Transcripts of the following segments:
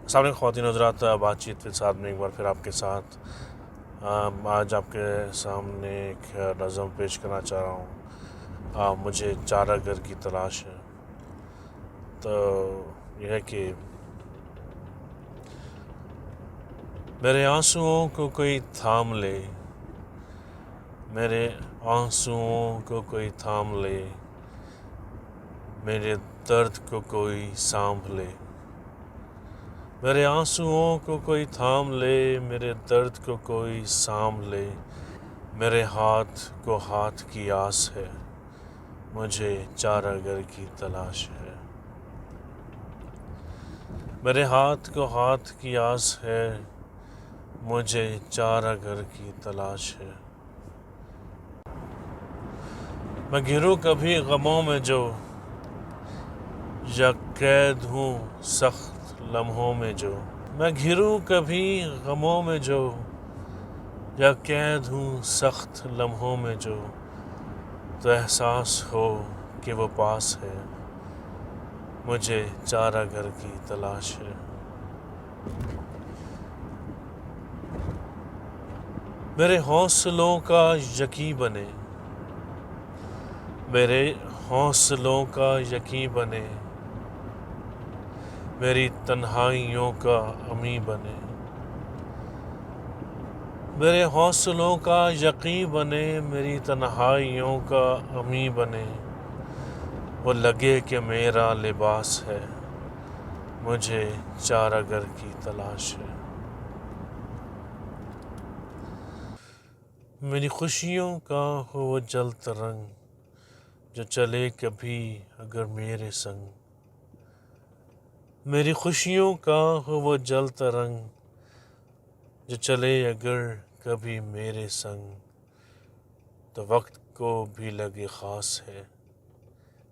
सामने ख़वातीन हज़रात, बातचीत के साथ में एक बार फिर आपके साथ आज आपके सामने एक नज़म पेश करना चाह रहा हूँ। मुझे चारागर की तलाश है। तो यह है कि मेरे आंसुओं को कोई थाम ले, मेरे आंसुओं को कोई थाम ले, मेरे दर्द को कोई सांभ ले। मेरे आंसुओं को कोई थाम ले, मेरे दर्द को कोई सांभ ले। मेरे हाथ को हाथ की आस है, मुझे चारागर की तलाश है। मेरे हाथ को हाथ की आस है, मुझे चारागर की तलाश है। मैं घिरूं कभी गमों में जो, या कैद हूँ सख्त लम्हों में जो। मैं घिरूं कभी गमों में जो, या कैद हूँ सख्त लम्हों में जो। तो एहसास हो कि वो पास है, मुझे चारागर की तलाश है। मेरे हौसलों का यकीन बने, मेरे हौसलों का यकीन बने। मेरी तन्हाइयों का अमी बने, मेरे हौसलों का यकीन बने। मेरी तन्हाइयों का अमी बने। वो लगे कि मेरा लिबास है, मुझे चारागर की तलाश है। मेरी खुशियों का हो वो जलता रंग, जो चले कभी अगर मेरे संग। मेरी खुशियों का हो वो जलता रंग, जो चले अगर कभी मेरे संग। तो वक्त को भी लगे ख़ास है,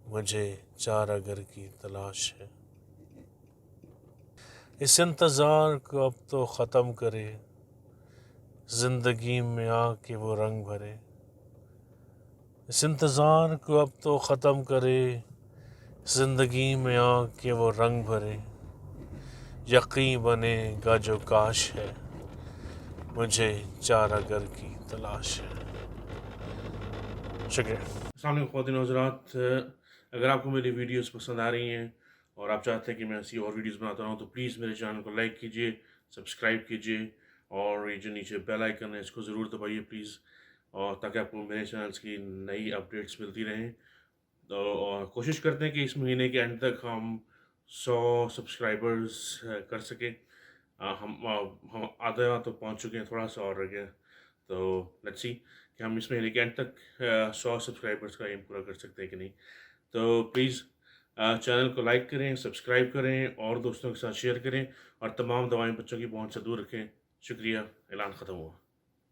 मुझे चारागर की तलाश है। इस इंतज़ार को अब तो ख़त्म करे, ज़िंदगी में आके वो रंग भरे। इस इंतज़ार को अब तो ख़त्म करे, ज़िंदगी में आके वो रंग भरे। यकीन बनेगा जो काश है, मुझे चारागर की तलाश है। शुक्रिया। अस्सलाम वालेकुम ख़वातीन हज़रात, अगर आपको मेरी वीडियोस पसंद आ रही हैं और आप चाहते हैं कि मैं ऐसी और वीडियोस बनाता रहूं, तो प्लीज़ मेरे चैनल को लाइक कीजिए, सब्सक्राइब कीजिए और ये जो नीचे बेल आइकन है इसको ज़रूर दबाइए प्लीज़, और ताकि आपको मेरे चैनल्स की नई अपडेट्स मिलती रहें। तो और कोशिश करते हैं कि इस महीने के एंड तक हम 100 सब्सक्राइबर्स कर सकें। हम आधा तो पहुंच चुके हैं, थोड़ा सा और रह गया। तो लेट्स सी कि हम इस महीने के एंड तक 100 सब्सक्राइबर्स का एम पूरा कर सकते हैं कि नहीं। तो प्लीज़ चैनल को लाइक करें, सब्सक्राइब करें और दोस्तों के साथ शेयर करें, और तमाम दवाएं बच्चों की पहुंच से दूर रखें। शुक्रिया। ऐलान ख़त्म हुआ।